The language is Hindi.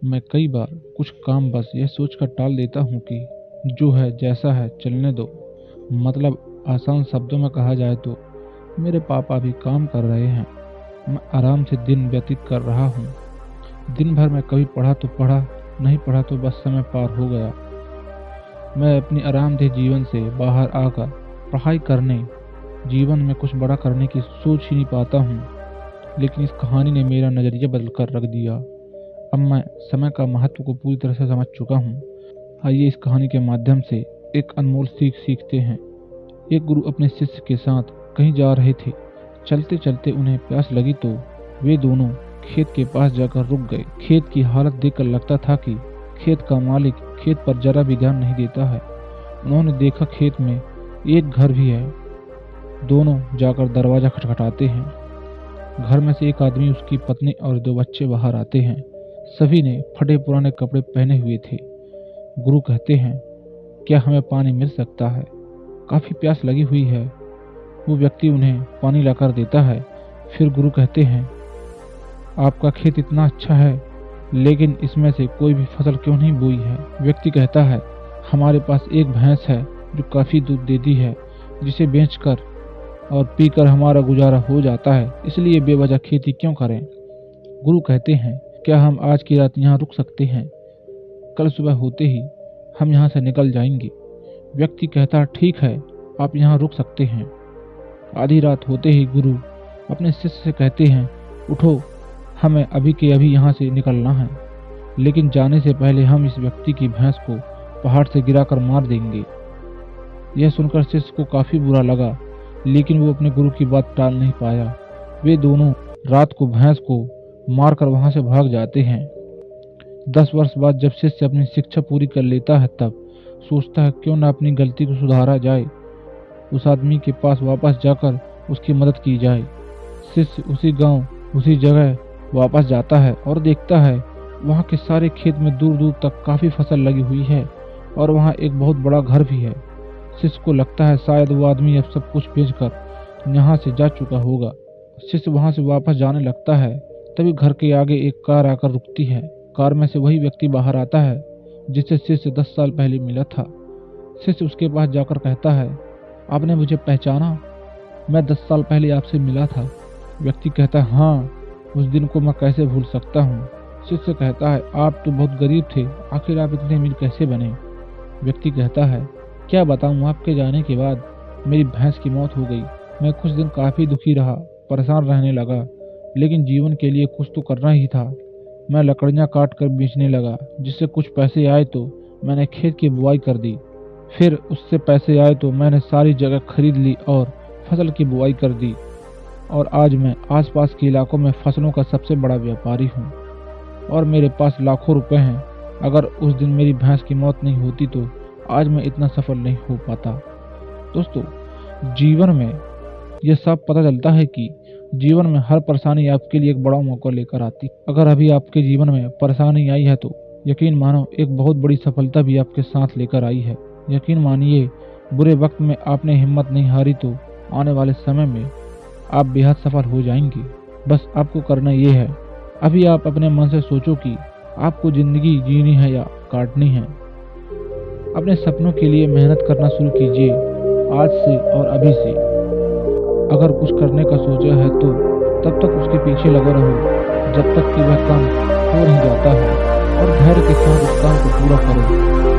मैं कई बार कुछ काम बस यह सोचकर टाल देता हूँ कि जो है जैसा है चलने दो। मतलब आसान शब्दों में कहा जाए तो मेरे पापा भी काम कर रहे हैं, मैं आराम से दिन व्यतीत कर रहा हूँ। दिन भर में कभी पढ़ा तो पढ़ा, नहीं पढ़ा तो बस समय पार हो गया। मैं अपनी आरामदेह जीवन से बाहर आकर पढ़ाई करने, जीवन में कुछ बड़ा करने की सोच ही नहीं पाता हूँ। लेकिन इस कहानी ने मेरा नज़रिया बदल कर रख दिया। अब मैं समय का महत्व को पूरी तरह से समझ चुका हूँ। आइए इस कहानी के माध्यम से एक अनमोल सीख सीखते हैं। एक गुरु अपने शिष्य के साथ कहीं जा रहे थे। चलते चलते उन्हें प्यास लगी तो वे दोनों खेत के पास जाकर रुक गए। खेत की हालत देखकर लगता था कि खेत का मालिक खेत पर जरा भी ध्यान नहीं देता है। उन्होंने देखा खेत में एक घर भी है। दोनों जाकर दरवाजा खटखटाते हैं। घर में से एक आदमी, उसकी पत्नी और दो बच्चे बाहर आते हैं। सभी ने फटे पुराने कपड़े पहने हुए थे। गुरु कहते हैं, क्या हमें पानी मिल सकता है? काफी प्यास लगी हुई है। वो व्यक्ति उन्हें पानी लाकर देता है। फिर गुरु कहते हैं, आपका खेत इतना अच्छा है, लेकिन इसमें से कोई भी फसल क्यों नहीं बोई है? व्यक्ति कहता है, हमारे पास एक भैंस है जो काफी दूध देती है, जिसे बेचकर और पीकर हमारा गुजारा हो जाता है, इसलिए बेवजह खेती क्यों करें? गुरु कहते हैं, क्या हम आज की रात यहाँ रुक सकते हैं? कल सुबह होते ही हम यहाँ से निकल जाएंगे। व्यक्ति कहता, ठीक है, आप यहाँ रुक सकते हैं। आधी रात होते ही गुरु अपने शिष्य से कहते हैं, उठो, हमें अभी के अभी यहाँ से निकलना है, लेकिन जाने से पहले हम इस व्यक्ति की भैंस को पहाड़ से गिराकर मार देंगे। यह सुनकर शिष्य को काफी बुरा लगा, लेकिन वो अपने गुरु की बात टाल नहीं पाया। वे दोनों रात को भैंस को मारकर वहां से भाग जाते हैं। 10 वर्ष बाद जब शिष्य अपनी शिक्षा पूरी कर लेता है, तब सोचता है क्यों न अपनी गलती को सुधारा जाए, उस आदमी के पास वापस जाकर उसकी मदद की जाए। शिष्य उसी गांव, उसी जगह वापस जाता है और देखता है वहां के सारे खेत में दूर दूर तक काफी फसल लगी हुई है और वहां एक बहुत बड़ा घर भी है। शिष्य को लगता है शायद वो आदमी अब सब कुछ बेचकर यहाँ से जा चुका होगा। शिष्य वहां से वापस जाने लगता है, तभी घर के आगे एक कार आकर रुकती है। कार में से वही व्यक्ति बाहर आता है जिससे शिष्य 10 साल पहले मिला था। शिष्य उसके पास जाकर कहता है, आपने मुझे पहचाना? मैं 10 साल पहले आपसे मिला था। व्यक्ति कहता है, हाँ, उस दिन को मैं कैसे भूल सकता हूँ। शिष्य कहता है, आप तो बहुत गरीब थे, आखिर आप इतने अमीर कैसे बने? व्यक्ति कहता है, क्या बताऊँ, आपके जाने के बाद मेरी भैंस की मौत हो गई। मैं कुछ दिन काफी दुखी रहा, परेशान रहने लगा, लेकिन जीवन के लिए कुछ तो करना ही था। मैं लकड़ियाँ काट कर बेचने लगा, जिससे कुछ पैसे आए तो मैंने खेत की बुआई कर दी। फिर उससे पैसे आए तो मैंने सारी जगह खरीद ली और फसल की बुआई कर दी, और आज मैं आसपास के इलाकों में फसलों का सबसे बड़ा व्यापारी हूँ और मेरे पास लाखों रुपए हैं। अगर उस दिन मेरी भैंस की मौत नहीं होती तो आज मैं इतना सफल नहीं हो पाता। दोस्तों, जीवन में यह सब पता चलता है कि जीवन में हर परेशानी आपके लिए एक बड़ा मौका लेकर आती। अगर अभी आपके जीवन में परेशानी आई है तो यकीन मानो एक बहुत बड़ी सफलता भी आपके साथ लेकर आई है। यकीन मानिए, बुरे वक्त में आपने हिम्मत नहीं हारी तो आने वाले समय में आप बेहद सफल हो जाएंगे। बस आपको करना ये है, अभी आप अपने मन से सोचो कि आपको जिंदगी जीनी है या काटनी है। अपने सपनों के लिए मेहनत करना शुरू कीजिए, आज से और अभी से। अगर कुछ करने का सोचा है तो तब तक उसके पीछे लगा रहो जब तक कि वह काम हो नहीं जाता है, और धैर्य के साथ उस काम को पूरा करो।